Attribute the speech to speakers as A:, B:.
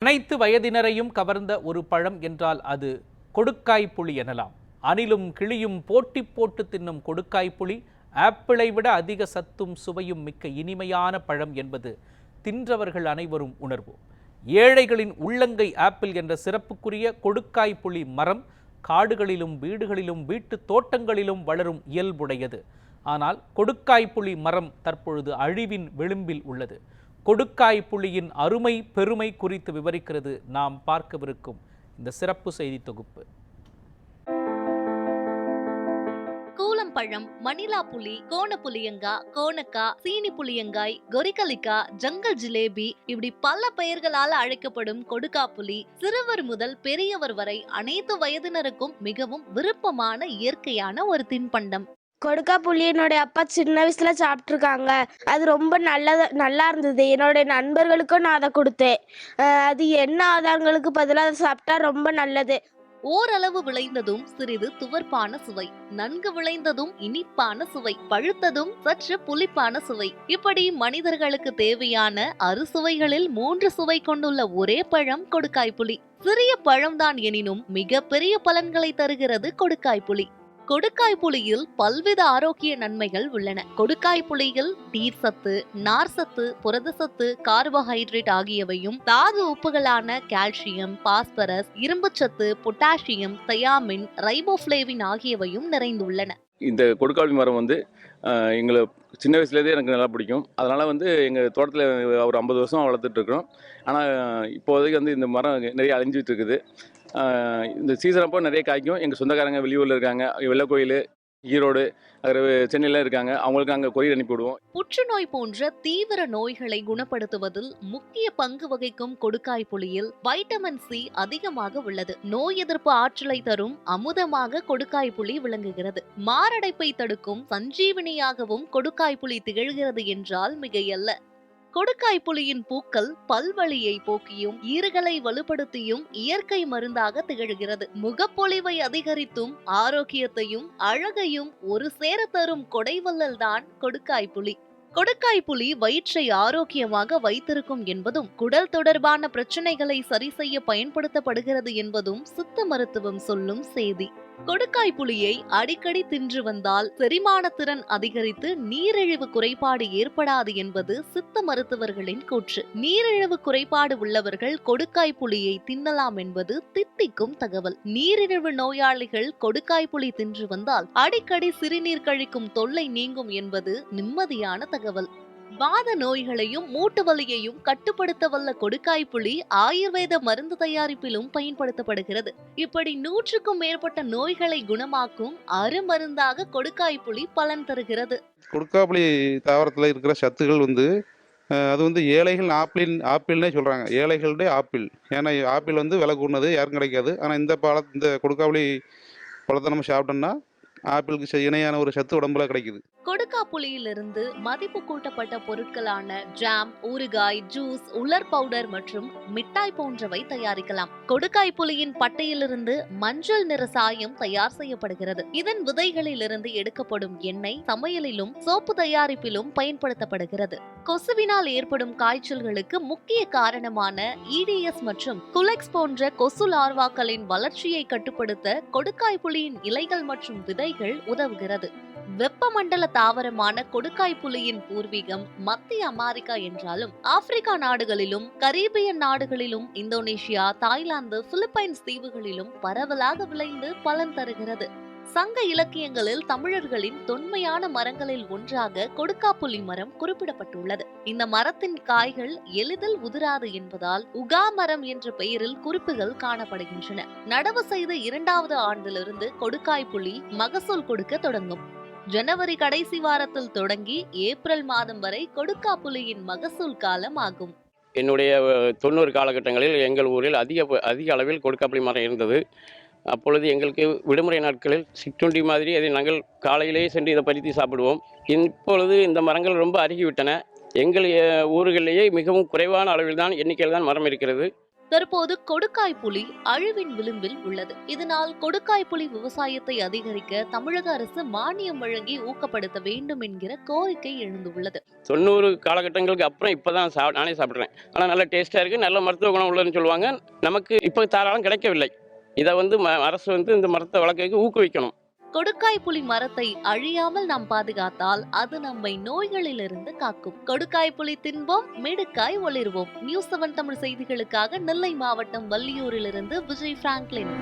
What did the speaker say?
A: அனைத்து வயதினரையும் கவர்ந்த ஒரு பழம் என்றால் அது கொடுக்காய் புளி எனலாம். அணிலும் கிளியும் போட்டி போட்டு தின்னும் கொடுக்காய் புளி ஆப்பிளை விட அதிக சத்தும் சுவையும் மிக்க இனிமையான பழம் என்பது தின்றவர்கள் அனைவரும் உணர்வோம். ஏழைகளின் உள்ளங்கை ஆப்பிள் என்ற சிறப்புக்குரிய கொடுக்காய் புளி மரம் காடுகளிலும் வீடுகளிலும் வீட்டு தோட்டங்களிலும் வளரும் இயல்புடையது. ஆனால் கொடுக்காய் புளி மரம் தற்பொழுது அழிவின் விளிம்பில் உள்ளது. கொடுக்காய் புளியின் அருமை பெருமை குறித்து விவரிக்கிறது நாம் பார்க்கவிருக்கும் இந்த சிறப்பு செய்தி தொகுப்பு.
B: கூலம்பழம், மணிலா புலி, கோண புளியங்கா, கோணக்கா, சீனி புளியங்காய், கொரிகலிக்கா, ஜங்கல் ஜிலேபி இப்படி பல பெயர்களால் அழைக்கப்படும் கொடுக்கா புலி சிறுவர் முதல் பெரியவர் வரை அனைத்து வயதினருக்கும் மிகவும் விருப்பமான இயற்கையான ஒரு தின்பண்டம்.
C: கொடுக்கா புளி என்னுடைய அப்பா சின்ன வயசுல சாப்பிட்ருக்காங்க. அது ரொம்ப நல்லா இருந்தது. என்னுடைய நண்பர்களுக்கும் நான் அதை கொடுத்தேன். அது என்ன ஆதாரங்களுக்கு பதிலாக அதை சாப்பிட்டா ரொம்ப நல்லது.
B: ஓரளவு விளைந்ததும் சிறிது துவர்ப்பான சுவை, நன்கு விளைந்ததும் இனிப்பான சுவை, பழுத்ததும் சற்று புளிப்பான சுவை, இப்படி மனிதர்களுக்கு தேவையான அறுசுவைகளில் 3 சுவை கொண்டுள்ள ஒரே பழம் கொடுக்காய் புலி. சிறிய பழம்தான் எனினும் மிக பெரிய பலன்களை தருகிறது கொடுக்காய் புலி. கொடுக்காய் புளியில் பல்வித ஆரோக்கிய நன்மைகள் உள்ளன. கொடுக்காய் புளியில் நீர் சத்து, நார் சத்து, புரத சத்து, கார்போஹைட்ரேட் ஆகியவையும், தாது உப்புகளான கால்சியம், பாஸ்பரஸ், இரும்புச்சத்து, பொட்டாசியம், தயாமின், ரைபோஃப்ளேவின் ஆகியவையும் நிறைந்துள்ளன.
D: இந்த கொடுக்காய் மரம் எங்களை சின்ன வயசுலேருந்தே எனக்கு நல்லா பிடிக்கும். அதனால் எங்கள் தோட்டத்தில் ஒரு 50 வருஷம் வளர்த்துட்ருக்குறோம். ஆனால் இப்போதைக்கு இந்த மரம் நிறைய அழிஞ்சிட்டு இருக்குது. இந்த சீசன் அப்போ நிறைய காய்க்கும். எங்கள் சொந்தக்காரங்க வெளியூரில் இருக்காங்க, வெள்ளக்கோயில், ஈரோடு, சென்னையில் இருக்காங்க. அவங்களுக்கு அங்கே கொரியர் அனுப்பி விடுவோம்.
B: புற்றுநோய் போன்ற தீவிர நோய்களை குணப்படுத்துவதில் முக்கிய பங்கு வகிக்கும் கொடுக்காய் புளியில் வைட்டமின் சி அதிகமாக உள்ளது. நோய் எதிர்ப்பு ஆற்றலை தரும் அமுதமாக கொடுக்காய் புளி விளங்குகிறது. மாரடைப்பை தடுக்கும் சஞ்சீவினியாகவும் கொடுக்காய் புளி திகழ்கிறது என்றால் மிகையல்ல. கொடுக்காய் புளியின் பூக்கள் பல்வலியை போக்கியும் ஈறுகளை வலுப்படுத்தியும் இயற்கை மருந்தாக திகழ்கிறது. முகப்பொலிவை அதிகரித்தும் ஆரோக்கியத்தையும் அழகையும் ஒரு சேர தரும் கொடைவல்லல் தான் கொடுக்காய் புளி. கொடுக்காய் புளி வயிற்றை ஆரோக்கியமாக வைத்திருக்கும் என்பதும், குடல் தொடர்பான பிரச்சனைகளை சரி செய்ய பயன்படுத்தப்படுகிறது என்பதும் சித்த மருத்துவம் சொல்லும் செய்தி. கொடுக்காய் புளியை அடிக்கடி தின்று வந்தால் செரிமான திறன் அதிகரித்து நீரிழிவு குறைபாடு ஏற்படாது என்பது சித்த மருத்துவர்களின் கூற்று. நீரிழிவு குறைபாடு உள்ளவர்கள் கொடுக்காய் புளியை தின்னலாம் என்பது தித்திக்கும் தகவல். நீரிழிவு நோயாளிகள் கொடுக்காய் புளி தின்று வந்தால் அடிக்கடி சிறுநீர் கழிக்கும் தொல்லை நீங்கும் என்பது நிம்மதியான தகவல். வாத நோய்களையும் மூட்டு வலியையும் கட்டுப்படுத்த வல்ல கொடுக்காய் புளி ஆயுர்வேத மருந்து தயாரிப்பிலும் பயன்படுத்தப்படுகிறது. இப்படி 100க்கும் மேற்பட்ட நோய்களை குணமாக்கும் அருமருந்தாக கொடுக்காய் புளி பலன் தருகிறது.
E: கொடுக்காய் புளி தாவரத்தில் இருக்கிற சத்துகள் அது ஏழைகள் ஆப்பிள்னே சொல்கிறாங்க. ஏழைகளுடைய ஆப்பிள். ஏன்னா ஆப்பிள் விலை கூடது யாரும் கிடைக்காது. ஆனால் இந்த கொடுக்காய் புளி பழத்தை நம்ம சாப்பிட்டோம்னா ஆப்பிளுக்கு இணையான ஒரு சத்து உடம்புல கிடைக்குது.
B: கொடுக்கா புளியிலிருந்து மதிப்பு கூட்டப்பட்ட பொருட்களான ஜாம், ஊறுகாய், ஜூஸ், உலர் பவுடர் மற்றும் மிட்டாய் போன்றவை தயாரிக்கலாம். கொடுக்காய் புளியின் பட்டையிலிருந்து மஞ்சள் நிற சாயம் தயார் செய்யப்படுகிறது. இதன் விதைகளிலிருந்து எடுக்கப்படும் எண்ணெய் சமையலிலும் சோப்பு தயாரிப்பிலும் பயன்படுத்தப்படுகிறது. கொசுவினால் ஏற்படும் காய்ச்சல்களுக்கு முக்கிய காரணமான ஈடிஎஸ் மற்றும் குலெக்ஸ் போன்ற கொசு லார்வாக்களின் வளர்ச்சியை கட்டுப்படுத்த கொடுக்காய் புளியின் இலைகள் மற்றும் விதைகள் உதவுகிறது. வெப்பமண்டல தாவரமான கொடுக்காய் புளியின் பூர்வீகம் மத்திய அமெரிக்கா என்றாலும் ஆப்பிரிக்கா நாடுகளிலும், கரீபியன் நாடுகளிலும், இந்தோனேஷியா, தாய்லாந்து, பிலிப்பைன்ஸ் தீவுகளிலும் பரவலாக விளைந்து பலன் தருகிறது. சங்க இலக்கியங்களில் தமிழர்களின் தொன்மையான மரங்களில் ஒன்றாக கொடுக்காப்புளி மரம் குறிப்பிடப்பட்டுள்ளது. இந்த மரத்தின் காய்கள் எளிதில் உதிராது என்பதால் உகா மரம் என்ற பெயரில் குறிப்புகள் காணப்படுகின்றன. நடவு செய்த 2வது ஆண்டிலிருந்து கொடுக்காய் புளி மகசூல் கொடுக்க தொடங்கும். ஜனவரி கடைசி வாரத்தில் தொடங்கி ஏப்ரல் மாதம் வரை கொடுக்கா புளியின் மகசூல் காலம் ஆகும்.
F: என்னுடைய 90 காலகட்டங்களில் எங்கள் ஊரில் அதிக அளவில் கொடுக்காப்புளி மரம் இருந்தது. அப்பொழுது எங்களுக்கு விடுமுறை நாட்களில் சிற்றுண்டி மாதிரி அதை நாங்கள் காலையிலேயே சென்று இதை பறித்து சாப்பிடுவோம். இப்பொழுது இந்த மரங்கள் ரொம்ப அருகிவிட்டன. எங்கள் ஊர்களிலேயே மிகவும் குறைவான அளவில் தான் எண்ணிக்கையில் தான் மரம் இருக்கிறது.
B: தற்போது கொடுக்காய் புளி அழிவின் விளிம்பில் உள்ளது. இதனால் கொடுக்காய் புளி விவசாயத்தை அதிகரிக்க தமிழக அரசு மானியம் வழங்கி ஊக்கப்படுத்த வேண்டும் என்கிற கோரிக்கை எழுந்துள்ளது.
F: 90 காலகட்டங்களுக்கு அப்புறம் இப்போ தான் நானே சாப்பிட்றேன். ஆனால் நல்ல டேஸ்ட்டாக இருக்குது, நல்ல மருத்துவ குணம் உள்ளதுன்னு சொல்லுவாங்க. நமக்கு இப்போ தாராளம் கிடைக்கவில்லை. இதை அரசு இந்த மரத்தை வளர்க்க ஊக்குவிக்கணும்.
B: கொடுக்காய் புளி மரத்தை அழியாமல் நாம் பாதுகாத்தால் அது நம்மை நோய்களிலிருந்து காக்கும். கொடுக்காய் புளி தின்போம், மிடுக்காய் ஒளிர்வோம். நியூஸ் 7 தமிழ் செய்திகளுக்காக நெல்லை மாவட்டம் வள்ளியூரிலிருந்து விஜய் பிராங்க்லின்.